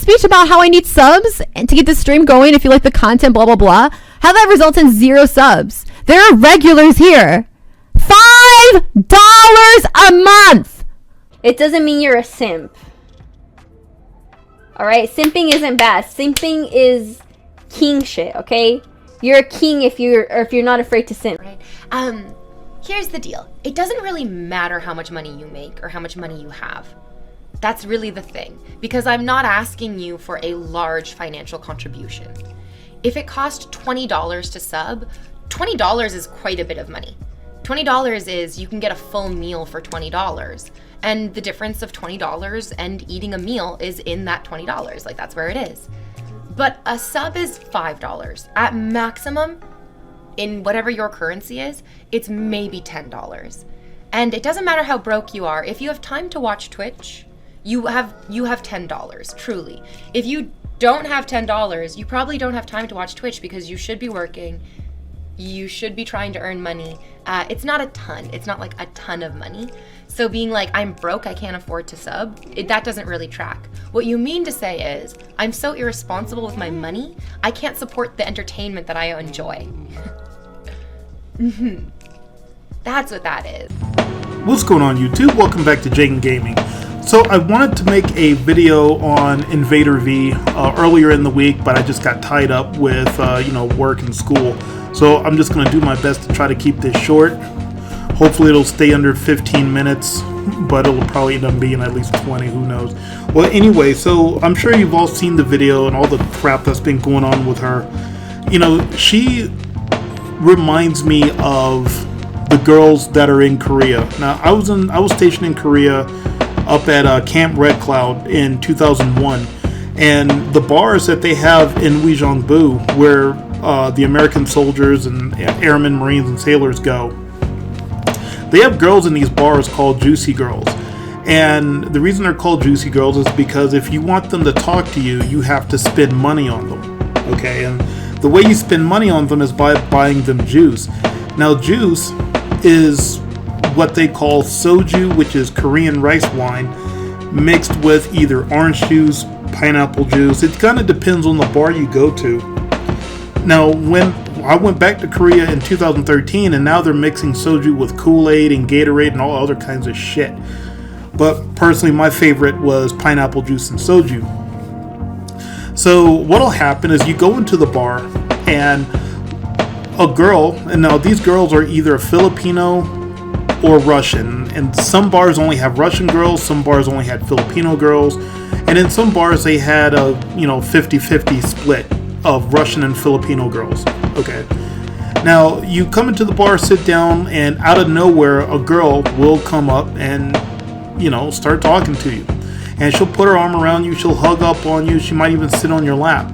speech about how I need subs and to get the stream going if you like the content, blah, blah, blah. How that results in 0 subs. There are regulars here. $5 a month. It doesn't mean you're a simp. Alright? Simping isn't bad. Simping is king shit, okay? You're a king if you're not afraid to simp. Right? Here's the deal. It doesn't really matter how much money you make or how much money you have. That's really the thing. Because I'm not asking you for a large financial contribution. If it cost $20 to sub, $20 is quite a bit of money. $20 is you can get a full meal for $20. And the difference of $20 and eating a meal is in that $20. Like, that's where it is. But a sub is $5. At maximum, in whatever your currency is, it's maybe $10. And it doesn't matter how broke you are. If you have time to watch Twitch, you have $10, truly. If you don't have $10, you probably don't have time to watch Twitch because you should be working. You should be trying to earn money. It's not a ton. It's not like a ton of money. So being like, I'm broke, I can't afford to sub, that doesn't really track. What you mean to say is, I'm so irresponsible with my money, I can't support the entertainment that I enjoy. That's what that is. What's going on, YouTube? Welcome back to Jaden Gaming. So I wanted to make a video on InvaderVie earlier in the week, but I just got tied up with work and school. So I'm just going to do my best to try to keep this short. Hopefully it'll stay under 15 minutes, but it'll probably end up being at least 20, who knows. Well, anyway, so I'm sure you've all seen the video and all the crap that's been going on with her. You know, she reminds me of the girls that are in Korea. Now, I was stationed in Korea up at Camp Red Cloud in 2001, and the bars that they have in Uijeongbu, where the American soldiers and airmen, Marines, and sailors go, they have girls in these bars called Juicy Girls. And the reason they're called Juicy Girls is because if you want them to talk to you, you have to spend money on them. Okay, and the way you spend money on them is by buying them juice. Now, juice is what they call soju, which is Korean rice wine, mixed with either orange juice, pineapple juice. It kind of depends on the bar you go to. Now, when I went back to Korea in 2013, and now they're mixing soju with Kool-Aid and Gatorade and all other kinds of shit. But personally, my favorite was pineapple juice and soju. So what'll happen is you go into the bar, and a girl, and now these girls are either Filipino or Russian, and some bars only have Russian girls, some bars only had Filipino girls, and in some bars they had a 50-50 split of Russian and Filipino girls. Okay. Now, you come into the bar, sit down, and out of nowhere, a girl will come up and, start talking to you. And she'll put her arm around you, she'll hug up on you, she might even sit on your lap.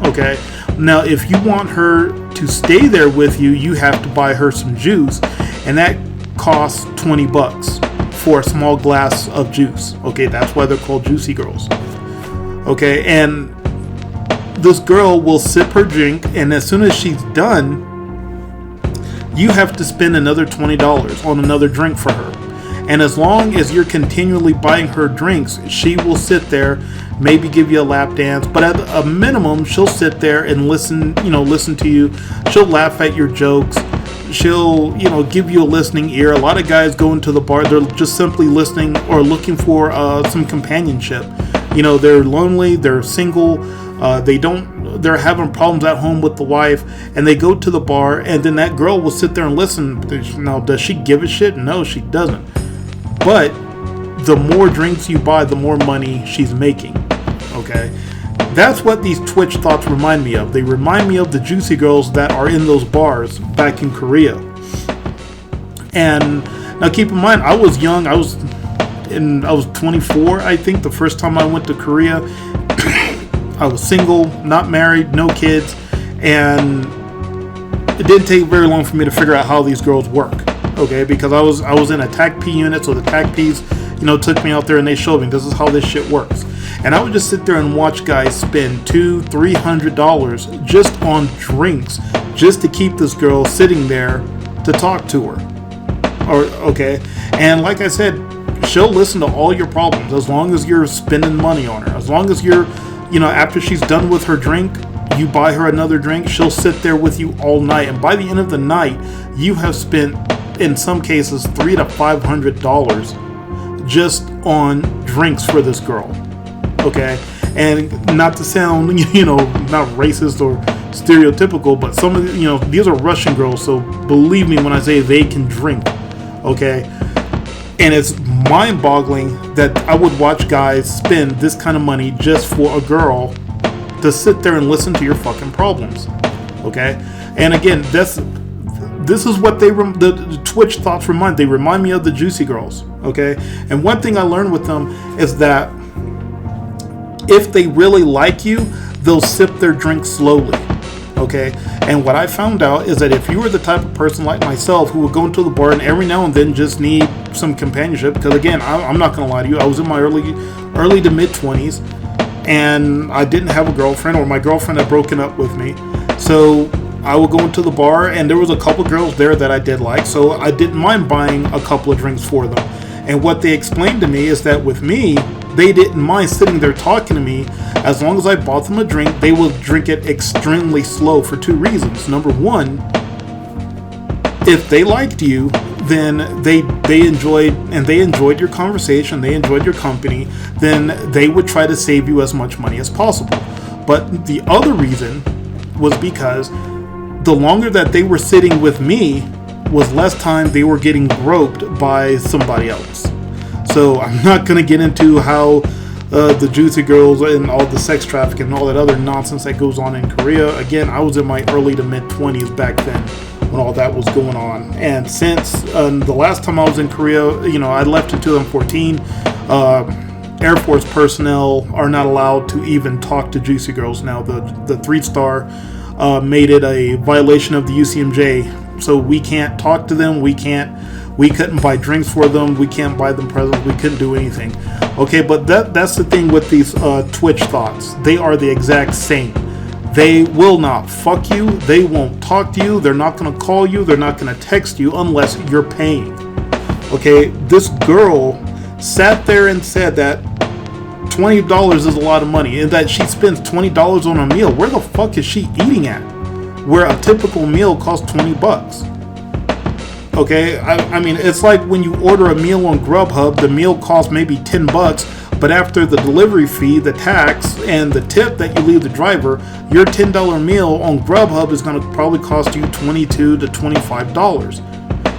Okay. Now, if you want her to stay there with you, you have to buy her some juice, and that costs $20 for a small glass of juice. Okay, that's why they're called Juicy Girls. Okay, and this girl will sip her drink, and as soon as she's done, you have to spend another $20 on another drink for her. And as long as you're continually buying her drinks, she will sit there, maybe give you a lap dance, but at a minimum, she'll sit there and listen to you. She'll laugh at your jokes. She'll, give you a listening ear. A lot of guys go into the bar, they're just simply listening or looking for some companionship. They're lonely, they're single, they're having problems at home with the wife, and they go to the bar, and then that girl will sit there and listen. Now, does she give a shit? No, she doesn't. But the more drinks you buy, the more money she's making. Okay? That's what these Twitch thoughts remind me of. They remind me of the Juicy Girls that are in those bars back in Korea. And now keep in mind, I was young. I was 24, I think, the first time I went to Korea. I was single, not married, no kids, and it didn't take very long for me to figure out how these girls work. Okay, because I was in a TAC-P unit, so the TAC-Ps, took me out there and they showed me this is how this shit works. And I would just sit there and watch guys spend $200-$300 just on drinks, just to keep this girl sitting there to talk to her. And like I said, she'll listen to all your problems as long as you're spending money on her, as long as you're after she's done with her drink, you buy her another drink, she'll sit there with you all night. And by the end of the night, you have spent, in some cases, $300 to $500 just on drinks for this girl. Okay? And not to sound, not racist or stereotypical, but some of these are Russian girls, so believe me when I say they can drink. Okay? And it's mind-boggling that I would watch guys spend this kind of money just for a girl to sit there and listen to your fucking problems. Okay? And again, this is what the Twitch thoughts remind. They remind me of the Juicy Girls. Okay? And one thing I learned with them is that if they really like you, they'll sip their drink slowly. Okay? And what I found out is that if you were the type of person like myself who would go into the bar and every now and then just need some companionship, because again, I'm not going to lie to you, I was in my early to mid 20s, and I didn't have a girlfriend, or my girlfriend had broken up with me. So I would go into the bar, and there was a couple girls there that I did like, so I didn't mind buying a couple of drinks for them. And what they explained to me is that with me, they didn't mind sitting there talking to me. As long as I bought them a drink, they will drink it extremely slow for two reasons. Number one, if they liked you, then they enjoyed your conversation, they enjoyed your company, then they would try to save you as much money as possible. But the other reason was because the longer that they were sitting with me was less time they were getting groped by somebody else. So I'm not going to get into how the Juicy Girls and all the sex trafficking and all that other nonsense that goes on in Korea. Again, I was in my early to mid 20s back then when all that was going on. And since the last time I was in Korea, I left in 2014. Air Force personnel are not allowed to even talk to Juicy Girls now. The 3-star made it a violation of the UCMJ. So we can't talk to them. We couldn't buy drinks for them. We can't buy them presents. We couldn't do anything. Okay, but that's the thing with these Twitch thoughts. They are the exact same. They will not fuck you. They won't talk to you. They're not going to call you. They're not going to text you unless you're paying. Okay, this girl sat there and said that $20 is a lot of money and that she spends $20 on a meal. Where the fuck is she eating at? Where a typical meal costs $20. Okay, I mean, it's like when you order a meal on Grubhub, the meal costs maybe $10, but after the delivery fee, the tax, and the tip that you leave the driver, your $10 meal on Grubhub is going to probably cost you $22 to $25.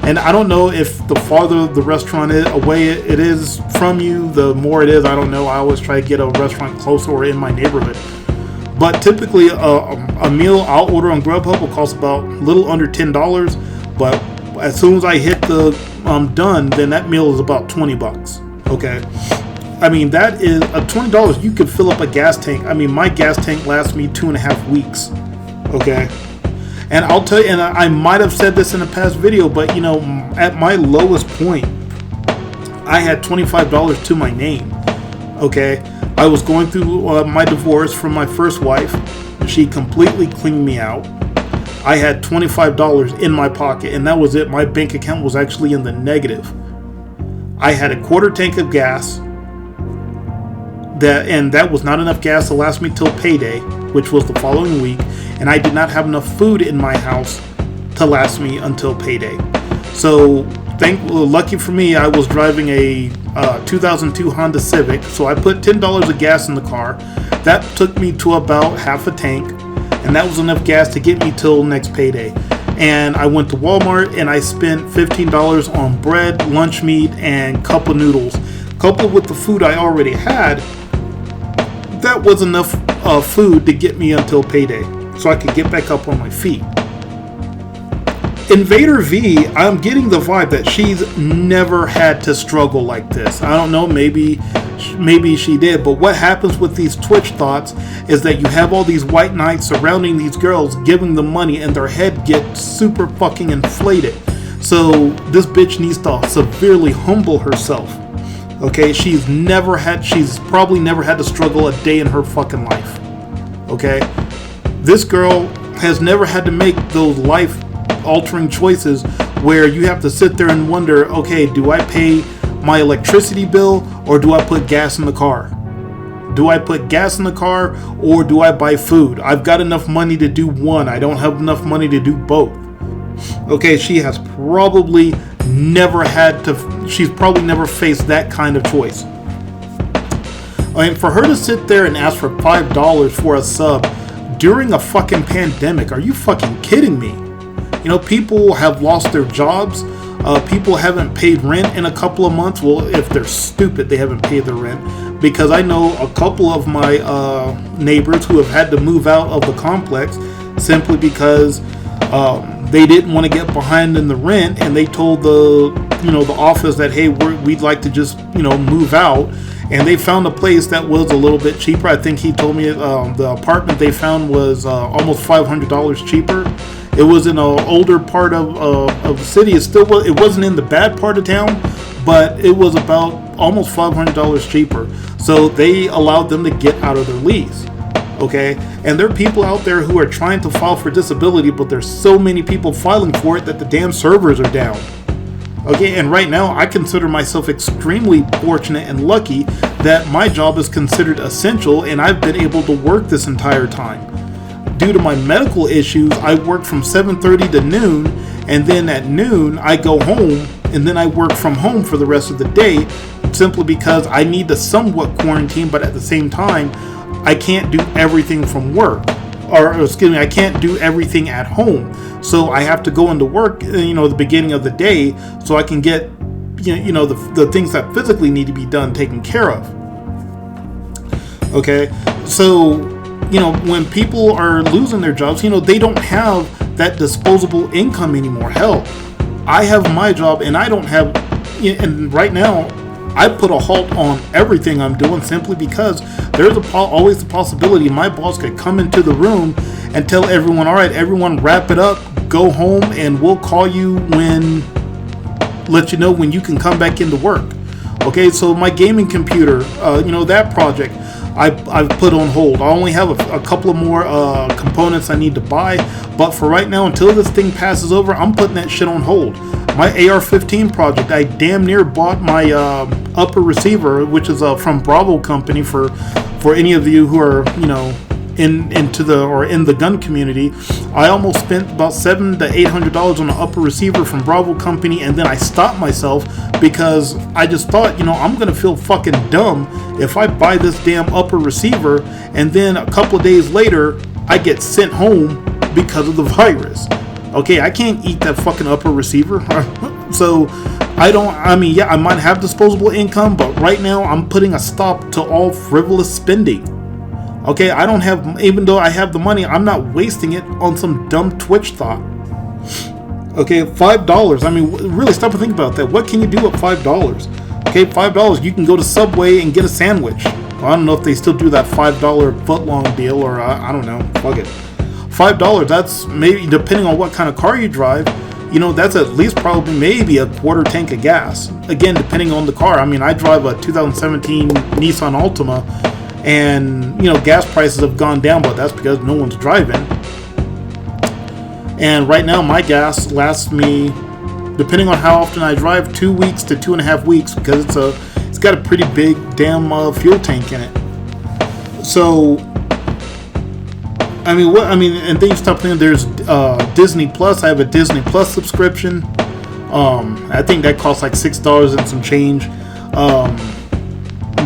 And I don't know if the farther the restaurant is away it is from you, the more it is. I don't know. I always try to get a restaurant closer or in my neighborhood. But typically, a meal I'll order on Grubhub will cost about a little under $10, but as soon as I hit the done, then that meal is about $20. Okay, I mean that is $20. You could fill up a gas tank. I mean my gas tank lasts me 2.5 weeks. Okay, and I'll tell you, and I might have said this in a past video, but at my lowest point, I had $25 to my name. Okay, I was going through my divorce from my first wife. She completely cleaned me out. I had $25 in my pocket, and that was it. My bank account was actually in the negative. I had a quarter tank of gas, and that was not enough gas to last me till payday, which was the following week, and I did not have enough food in my house to last me until payday. So, lucky for me, I was driving a 2002 Honda Civic, so I put $10 of gas in the car. That took me to about half a tank. And that was enough gas to get me till next payday. And I went to Walmart and I spent $15 on bread, lunch meat, and cup of noodles. Coupled with the food I already had, that was enough food to get me until payday, so I could get back up on my feet. InvaderVie, I'm getting the vibe that she's never had to struggle like this. I don't know, maybe she did, but what happens with these Twitch thoughts is that you have all these white knights surrounding these girls, giving them money, and their head gets super fucking inflated. So this bitch needs to severely humble herself. Okay, she's probably never had to struggle a day in her fucking life. Okay, this girl has never had to make those life altering choices where you have to sit there and wonder, okay, do I pay my electricity bill or do I put gas in the car? Do I put gas in the car or do I buy food? I've got enough money to do one. I don't have enough money to do both. Okay, she's probably never faced that kind of choice. I mean, for her to sit there and ask for $5 for a sub during a fucking pandemic, are you fucking kidding me? You know, people have lost their jobs. People haven't paid rent in a couple of months. Well, if they're stupid, they haven't paid their rent. Because I know a couple of my neighbors who have had to move out of the complex simply because they didn't want to get behind in the rent, and they told the office that, hey, we'd like to just move out, and they found a place that was a little bit cheaper. I think he told me the apartment they found was almost $500 cheaper. It was in an older part of the city. It wasn't in the bad part of town, but it was about almost $500 cheaper. So they allowed them to get out of their lease. Okay, and there are people out there who are trying to file for disability, but there's so many people filing for it that the damn servers are down. Okay, and right now I consider myself extremely fortunate and lucky that my job is considered essential, and I've been able to work this entire time. Due to my medical issues, I work from 7:30 to noon, and then at noon I go home, and then I work from home for the rest of the day, simply because I need to somewhat quarantine, but at the same time I can't do everything from work, I can't do everything at home. So I have to go into work, at the beginning of the day, so I can get, the things that physically need to be done taken care of. Okay, so when people are losing their jobs, they don't have that disposable income anymore. Hell, I have my job, and I don't have, and right now I put a halt on everything I'm doing simply because there's always the possibility my boss could come into the room and tell everyone, all right, everyone wrap it up, go home, and we'll call you let you know when you can come back into work. Okay, so my gaming computer, that project, I've put on hold. I only have a couple of more components I need to buy, but for right now, until this thing passes over, I'm putting that shit on hold. My AR-15 project, I damn near bought my upper receiver, which is from Bravo Company. For any of you who are in the gun community, I almost spent about $700 to $800 on an upper receiver from Bravo Company, and then I stopped myself because I just thought, I'm gonna feel fucking dumb if I buy this damn upper receiver and then a couple of days later I get sent home because of the virus. Okay, I can't eat that fucking upper receiver. So I might have disposable income, but right now I'm putting a stop to all frivolous spending. Okay, even though I have the money, I'm not wasting it on some dumb Twitch thought. Okay, $5. I mean, really stop and think about that. What can you do with $5? Okay, $5, you can go to Subway and get a sandwich. Well, I don't know if they still do that $5 footlong deal, or I don't know. Fuck it. $5, that's maybe, depending on what kind of car you drive, that's at least probably maybe a quarter tank of gas. Again, depending on the car. I mean, I drive a 2017 Nissan Altima, and gas prices have gone down, but that's because no one's driving. And right now my gas lasts me, depending on how often I drive, 2 weeks to 2.5 weeks, because it's got a pretty big damn fuel tank in it. So and then you stop thinking, there's Disney Plus. I have a Disney Plus subscription. I think that costs like $6 and some change.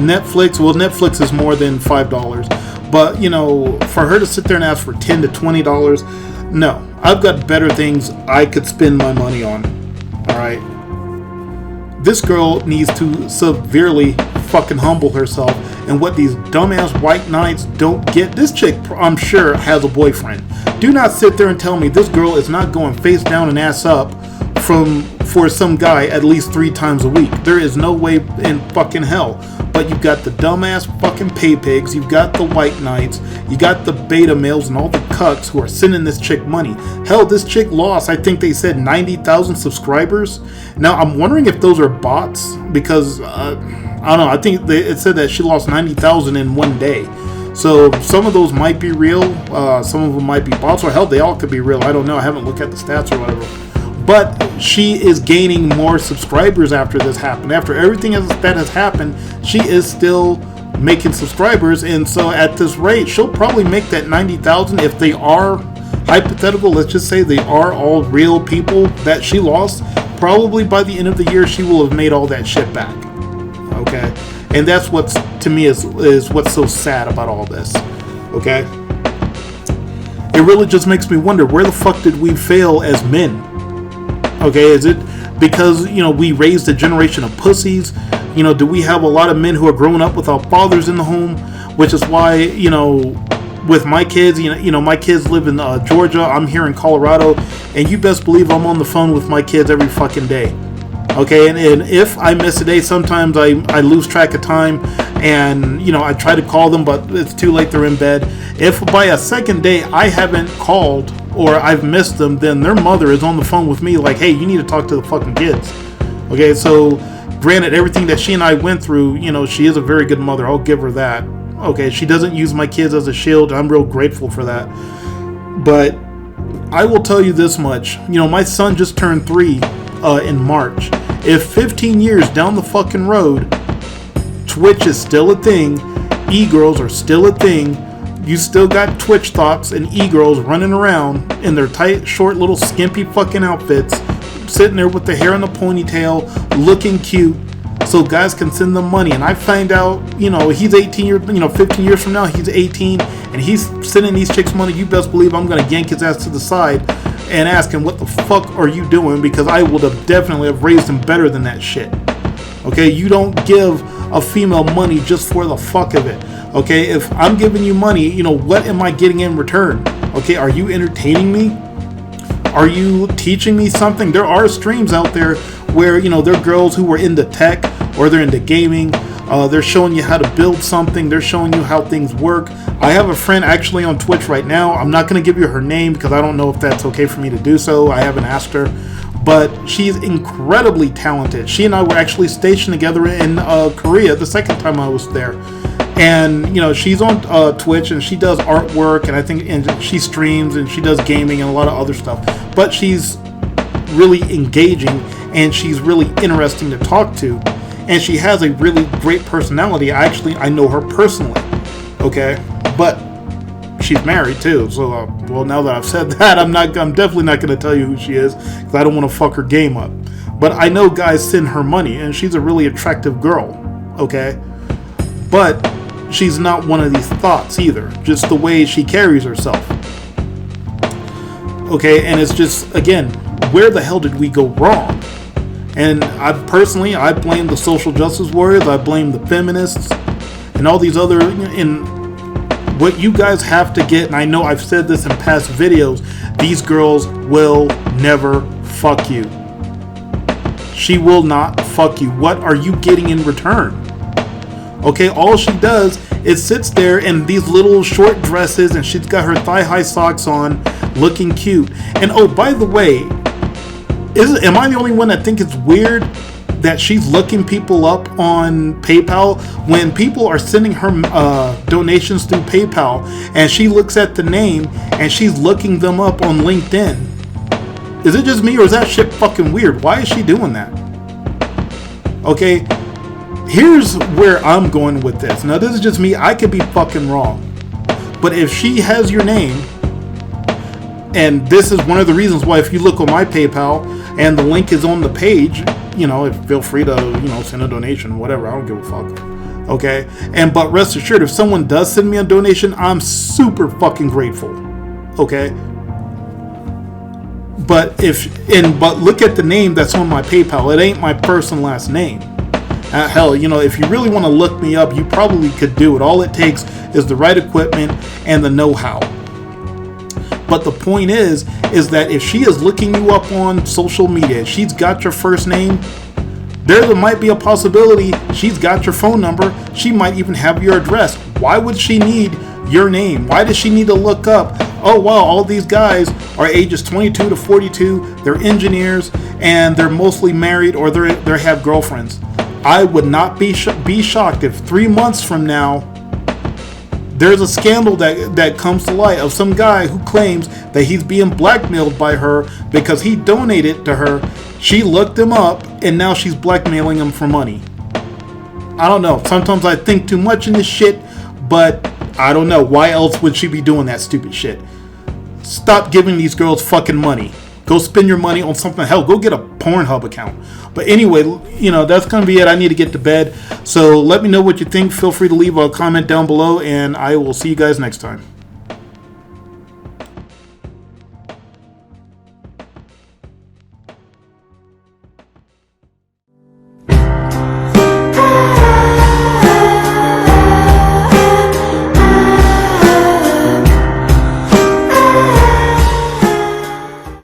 Netflix is more than $5, but for her to sit there and ask for $10 to $20, no, I've got better things I could spend my money on. All right, this girl needs to severely fucking humble herself, and what these dumbass white knights don't get. This chick, I'm sure, has a boyfriend. Do not sit there and tell me this girl is not going face down and ass up for some guy at least 3 times a week. There is no way in fucking hell. But you've got the dumbass fucking pay pigs, you've got the white knights, you got the beta males and all the cucks who are sending this chick money. Hell, this chick lost, I think they said 90,000 subscribers. Now, I'm wondering if those are bots, because, I don't know, I think it said that she lost 90,000 in one day. So some of those might be real, some of them might be bots, or hell, they all could be real. I don't know, I haven't looked at the stats or whatever. But she is gaining more subscribers after this happened. After everything that has happened, she is still making subscribers, and so at this rate, she'll probably make that 90,000 if they are hypothetical. Let's just say they are all real people that she lost. Probably by the end of the year, she will have made all that shit back. Okay, and that's what's to me is what's so sad about all this. Okay, it really just makes me wonder, where the fuck did we fail as men? Okay, is it because, you know, we raised a generation of pussies? You know, do we have a lot of men who are growing up without fathers in the home? Which is why, you know, with my kids, you know, my kids live in Georgia. I'm here in Colorado, and you best believe I'm on the phone with my kids every fucking day. Okay, and if I miss a day, sometimes I lose track of time, and, you know, I try to call them, but it's too late, they're in bed. If by a second day I haven't called or I've missed them, then their mother is on the phone with me like, hey, you need to talk to the fucking kids. Okay, so granted, everything that she and I went through, you know, she is a very good mother. I'll give her that. Okay, she doesn't use my kids as a shield. I'm real grateful for that. But I will tell you this much. You know, my son just turned 3 in March. If 15 years down the fucking road, Twitch is still a thing, e-girls are still a thing, you still got Twitch thoughts and e-girls running around in their tight, short, little skimpy fucking outfits, sitting there with the hair in a ponytail, looking cute, so guys can send them money. And I find out, you know, he's 18 years, you know, 15 years from now, he's 18, and he's sending these chicks money. You best believe I'm gonna yank his ass to the side and ask him, what the fuck are you doing? Because I would have definitely have raised him better than that shit. Okay, you don't give a female money just for the fuck of it. Okay, if I'm giving you money, you know, what am I getting in return? Okay, are you entertaining me? Are you teaching me something? There are streams out there where, you know, there are girls who are into tech or they're into gaming. They're showing you how to build something. They're showing you how things work. I have a friend actually on Twitch right now. I'm not going to give you her name because I don't know if that's okay for me to do so. I haven't asked her. But she's incredibly talented. She and I were actually stationed together in Korea the second time I was there. And, you know, she's on Twitch and she does artwork, and I think she streams and she does gaming and a lot of other stuff. But she's really engaging and she's really interesting to talk to. And she has a really great personality. I know her personally. Okay? But she's married too. So, well, now that I've said that, I'm definitely not going to tell you who she is because I don't want to fuck her game up. But I know guys send her money and she's a really attractive girl. Okay? But she's not one of these thoughts either. Just the way she carries herself. Okay, and it's just, again, where the hell did we go wrong? And I blame the social justice warriors. I blame the feminists and all these other. And what you guys have to get, and I know I've said this in past videos, these girls will never fuck you. She will not fuck you. What are you getting in return? Okay, all she does is sits there in these little short dresses and she's got her thigh-high socks on, looking cute. And oh, by the way, am I the only one that think it's weird that she's looking people up on PayPal when people are sending her donations through PayPal, and she looks at the name and she's looking them up on LinkedIn? Is it just me, or is that shit fucking weird? Why is she doing that? Okay, here's where I'm going with this. Now, this is just me. I could be fucking wrong. But if she has your name, and this is one of the reasons why if you look on my PayPal and the link is on the page, you know, feel free to, you know, send a donation, whatever. I don't give a fuck. Okay? But rest assured, if someone does send me a donation, I'm super fucking grateful. Okay? But look at the name that's on my PayPal. It ain't my first and last name. Hell, you know, if you really want to look me up, you probably could do it. All it takes is the right equipment and the know-how. But the point is that if she is looking you up on social media, she's got your first name, there might be a possibility she's got your phone number. She might even have your address. Why would she need your name? Why does she need to look up, oh wow, all these guys are ages 22 to 42, they're engineers, and they're mostly married or they have girlfriends? I would not be shocked if 3 months from now there's a scandal that comes to light of some guy who claims that he's being blackmailed by her because he donated to her. She looked him up and now she's blackmailing him for money. I don't know. Sometimes I think too much in this shit, but I don't know. Why else would she be doing that stupid shit? Stop giving these girls fucking money. Go spend your money on something. Hell, go get a Pornhub account. But anyway, that's going to be it. I need to get to bed. So let me know what you think. Feel free to leave a comment down below, and I will see you guys next time.